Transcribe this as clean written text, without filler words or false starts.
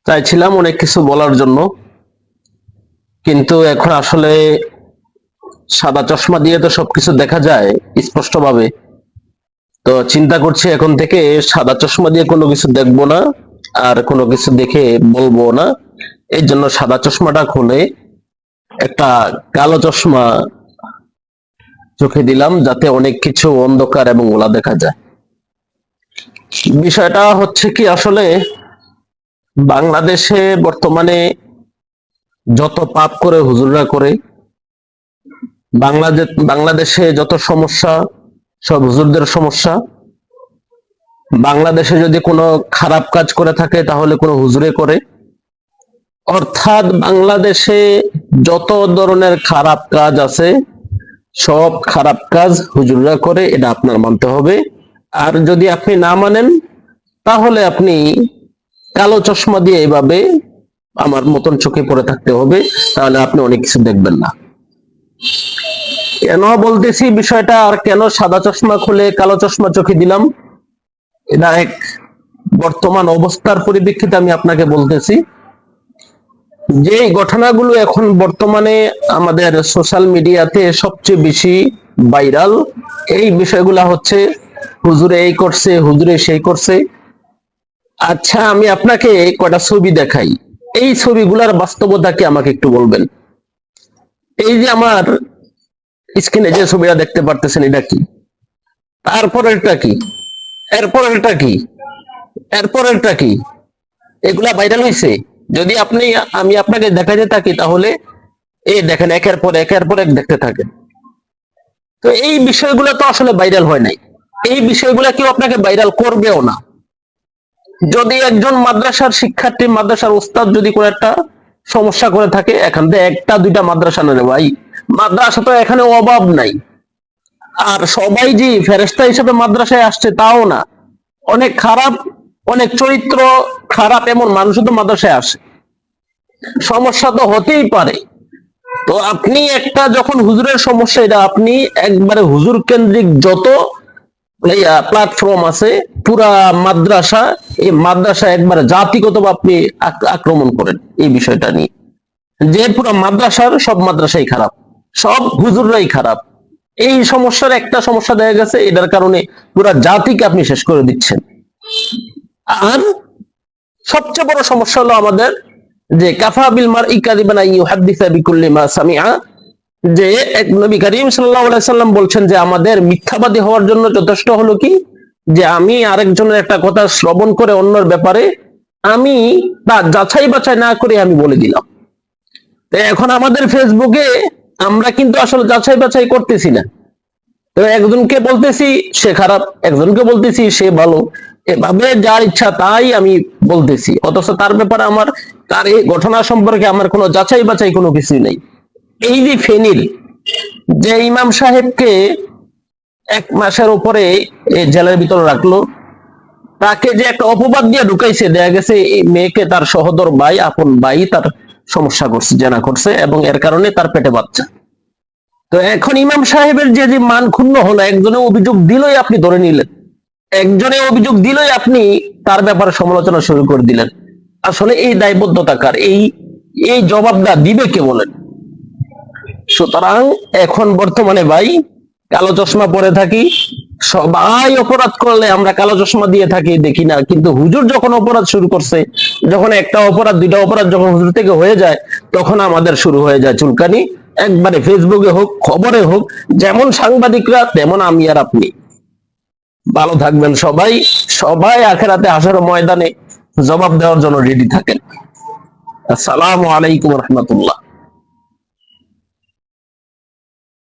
চাইছিলাম অনেক কিছু বলার জন্য, কিন্তু এখন আসলে সাদা চশমা দিয়ে তো সবকিছু দেখা যায় স্পষ্টভাবে। তো চিন্তা করছি এখন থেকে সাদা চশমা দিয়ে কোনো কিছু দেখবো না, আর কোনো কিছু দেখে বলবো না। এই জন্য সাদা চশমাটা খুলে একটা কালো চশমা চোখে দিলাম, যাতে অনেক কিছু অন্ধকার এবং ওলা দেখা যায়। বিষয়টা হচ্ছে কি, আসলে বাংলাদেশে বর্তমানে যত পাপ করে হুজুররা করে, বাংলাদেশে যত সমস্যা সব হুজুরদের সমস্যা। বাংলাদেশে যদি কোনো খারাপ কাজ করে থাকে তাহলে কোনো হুজুরে করে। অর্থাৎ বাংলাদেশে যত ধরনের খারাপ কাজ আছে সব খারাপ কাজ হুজুররা করে, এটা আপনার মানতে হবে। আর যদি আপনি না মানেন তাহলে আপনি কালো চশমা দিয়ে এভাবে আমার মতন চোখে পড়ে থাকতে হবে, তাহলে আপনি অনেক কিছু দেখবেন না। কেন বলতেছি বিষয়টা, আর কেন সাদা চশমা খুলে কালো চশমা চোখে দিলাম, এটা এক বর্তমান অবস্থার পরিপ্রেক্ষিতে আমি আপনাকে বলতেছি। যে ঘটনাগুলো এখন বর্তমানে আমাদের সোশ্যাল মিডিয়াতে সবচেয়ে বেশি ভাইরাল, এই বিষয়গুলা হচ্ছে হুজুরে এই করছে, হুজুরে সেই করছে। আচ্ছা, আমি আপনাকে কয়টা ছবি দেখাই, এই ছবিগুলার বাস্তবতা কি আমাকে একটু বলবেন। এই যে আমার স্ক্রিনে যে ছবিটা দেখতে পারতেছেন, এটা কি? তারপরেরটা কি? এরপরেরটা কি? এরপরেরটা কি? এগুলা ভাইরাল হয়েছে। যদি আমি আপনাকে দেখাতে থাকি তাহলে এই দেখেন, একের পর এক দেখতে থাকেন। তো এই বিষয়গুলো তো আসলে ভাইরাল হয় নাই, এই বিষয়গুলো কেউ আপনাকে ভাইরাল করবেও না। যদি একজন মাদ্রাসার শিক্ষার্থী, মাদ্রাসার উস্তাদ যদি কোনো একটা সমস্যা করে থাকে, এখান থেকে একটা দুইটা মাদ্রাসা নেই ভাই, মাদ্রাসা তো এখানে অভাব নাই। আর সবাই যে ফেরেশতা হিসেবে মাদ্রাসায় আসছে তাও না, অনেক খারাপ, অনেক চরিত্র খারাপ এমন মানুষও তো মাদ্রাসায় আসে। সমস্যা তো হতেই পারে। তো আপনি একটা যখন হুজুরের সমস্যা, এটা আপনি একবারে হুজুর কেন্দ্রিক যত প্ল্যাটফর্ম আছে, পুরা মাদ্রাসা, এই মাদ্রাসা একবারে জাতিগত আপনি আক্রমণ করেন এই বিষয়টা নিয়ে, যে পুরা মাদ্রাসার সব মাদ্রাসাই খারাপ, সব হুজুররাই খারাপ। এই সমস্যার একটা সমস্যা দেখা গেছে, এটার কারণে পুরা জাতিকে আপনি শেষ করে দিচ্ছেন। আর সবচেয়ে বড় সমস্যা হলো আমাদের যে কাফা বিল মারই কাযিবান ইউহাদ্দিসা বিকুল্লি মা সামিআ, যে এক নবী করিম সাল্লাল্লাহু আলাইহি সাল্লাম বলছেন যে আমাদের মিথ্যাবাদী হওয়ার জন্য যথেষ্ট হলো কি, যে আমি আরেকজনের একটা কথা শ্রবণ করে অন্যর ব্যাপারে আমি তা যাচাই বাছাই না করে আমি বলে দিলাম। এখন আমাদের ফেসবুকে আমরা কিন্তু আসলে যাচাই বাছাই করতেছি না। তো একজনকে বলতেছি সে খারাপ, একজনকে বলতেছি সে ভালো, এভাবে যার ইচ্ছা তাই আমি বলতেছি, অথচ তার ব্যাপারে আমার, তার এই ঘটনা সম্পর্কে আমার কোনো যাচাই বাছাই কোনো কিছুই নেই। এই যে ফেনীর যে ইমাম সাহেবকে 1 মাসের উপরে জেলের ভিতরে রাখলো, তাকে যে একটা অপবাদ দিয়ে ঢুকাইছে, দেখা গেছে এই মেয়েকে তার সহোদর ভাই, আপন ভাই তার সমস্যা করছে, জেনা করছে, এবং এর কারণে তার পেটে বাচ্চা। তো এখন ইমাম সাহেবের যে যে মান ক্ষুণ্ণ হলো, একজনে অভিযোগ দিলই আপনি ধরে নিলেন, একজনে অভিযোগ দিলই আপনি তার ব্যাপারে সমালোচনা শুরু করে দিলেন। আসলে এই দায়বদ্ধতা কার? এই জবাবটা দিবে কে বলেন? সুতরাং এখন বর্তমানে ভাই কালো চশমা পরে থাকি, সবাই অপরাধ করলে আমরা কালো চশমা দিয়ে থাকি, দেখি না। কিন্তু হুজুর যখন অপরাধ শুরু করছে, যখন একটা অপরাধ দুইটা অপরাধ যখন হুজুর থেকে হয়ে যায়, তখন আমাদের শুরু হয়ে যায় চুলকানি। একবারে ফেসবুকে হোক, খবরে হোক, যেমন সাংবাদিকরা তেমন আমি আর আপনি। ভালো থাকবেন সবাই, সবাই আখেরাতে হাসরের ময়দানে জবাব দেওয়ার জন্য রেডি থাকেন। আসসালামু আলাইকুম রহমতুল্লাহ।